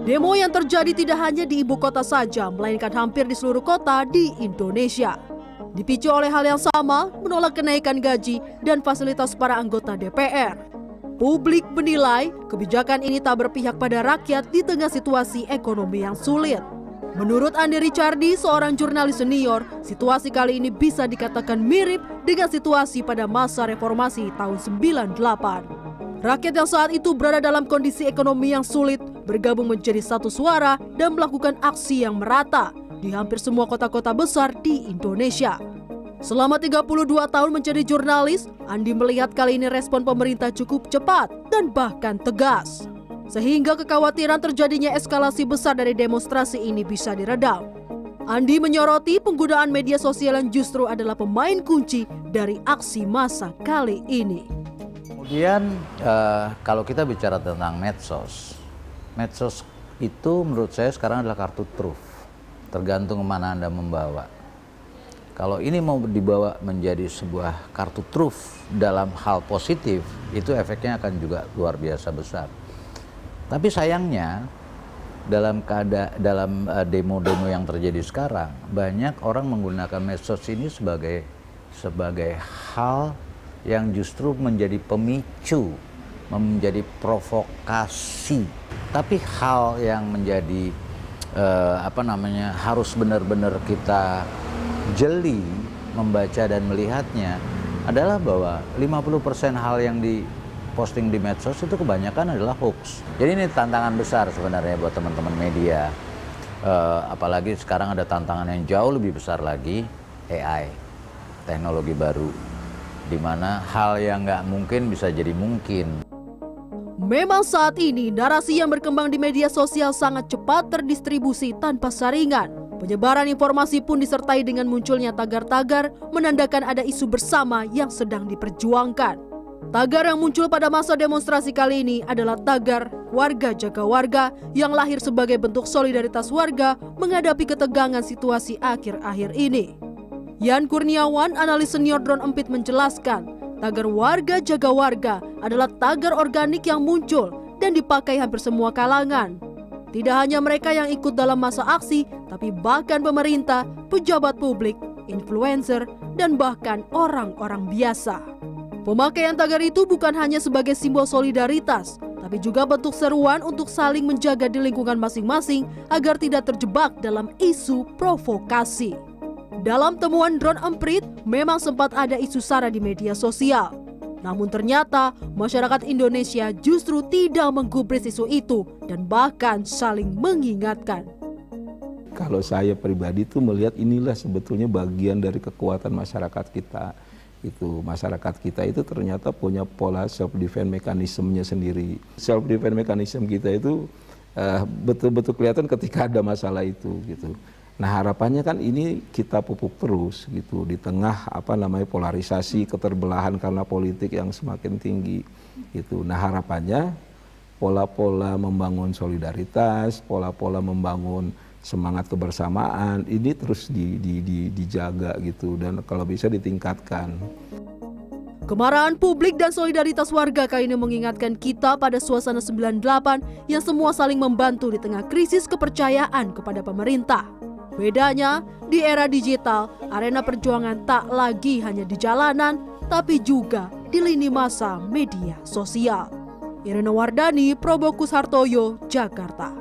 Demo yang terjadi tidak hanya di ibu kota saja, melainkan hampir di seluruh kota di Indonesia. Dipicu oleh hal yang sama, menolak kenaikan gaji dan fasilitas para anggota DPR. Publik menilai kebijakan ini tak berpihak pada rakyat di tengah situasi ekonomi yang sulit. Menurut Andi Richardi, seorang jurnalis senior, situasi kali ini bisa dikatakan mirip dengan situasi pada masa reformasi tahun 98. Rakyat yang saat itu berada dalam kondisi ekonomi yang sulit bergabung menjadi satu suara dan melakukan aksi yang merata di hampir semua kota-kota besar di Indonesia. Selama 32 tahun menjadi jurnalis, Andi melihat kali ini respon pemerintah cukup cepat dan bahkan tegas. Sehingga kekhawatiran terjadinya eskalasi besar dari demonstrasi ini bisa diredam. Andi menyoroti penggunaan media sosial yang justru adalah pemain kunci dari aksi massa kali ini. Kemudian kalau kita bicara tentang medsos itu menurut saya sekarang adalah kartu truf, tergantung kemana Anda membawa. Kalau ini mau dibawa menjadi sebuah kartu truf dalam hal positif, itu efeknya akan juga luar biasa besar. Tapi sayangnya dalam demo-demo yang terjadi sekarang, banyak orang menggunakan medsos ini sebagai hal yang justru menjadi pemicu, menjadi provokasi. Tapi hal yang menjadi harus benar-benar kita jeli membaca dan melihatnya adalah bahwa 50% hal yang diposting di medsos itu kebanyakan adalah hoax. Jadi ini tantangan besar sebenarnya buat teman-teman media. Apalagi sekarang ada tantangan yang jauh lebih besar lagi, AI, teknologi baru, di mana hal yang nggak mungkin bisa jadi mungkin. Memang saat ini narasi yang berkembang di media sosial sangat cepat terdistribusi tanpa saringan. Penyebaran informasi pun disertai dengan munculnya tagar-tagar menandakan ada isu bersama yang sedang diperjuangkan. Tagar yang muncul pada masa demonstrasi kali ini adalah tagar Warga Jaga Warga yang lahir sebagai bentuk solidaritas warga menghadapi ketegangan situasi akhir-akhir ini. Yan Kurniawan, analis senior Drone Empit menjelaskan, tagar Warga Jaga Warga adalah tagar organik yang muncul dan dipakai hampir semua kalangan. Tidak hanya mereka yang ikut dalam masa aksi, tapi bahkan pemerintah, pejabat publik, influencer, dan bahkan orang-orang biasa. Pemakaian tagar itu bukan hanya sebagai simbol solidaritas, tapi juga bentuk seruan untuk saling menjaga di lingkungan masing-masing agar tidak terjebak dalam isu provokasi. Dalam temuan Drone Emprit, memang sempat ada isu sara di media sosial. Namun ternyata masyarakat Indonesia justru tidak menggubris isu itu dan bahkan saling mengingatkan. Kalau saya pribadi itu melihat inilah sebetulnya bagian dari kekuatan masyarakat kita. Masyarakat kita itu ternyata punya pola self defense mekanismenya sendiri. Self defense mechanism kita itu betul-betul kelihatan ketika ada masalah itu gitu. Nah harapannya kan ini kita pupuk terus gitu di tengah polarisasi, keterbelahan karena politik yang semakin tinggi gitu. Nah harapannya pola-pola membangun solidaritas, pola-pola membangun semangat kebersamaan ini terus dijaga gitu dan kalau bisa ditingkatkan. Kemarahan publik dan solidaritas warga kali ini mengingatkan kita pada suasana 98 yang semua saling membantu di tengah krisis kepercayaan kepada pemerintah. Bedanya, di era digital, arena perjuangan tak lagi hanya di jalanan, tapi juga di lini masa media sosial. Irena Wardani, Probokus Hartoyo, Jakarta.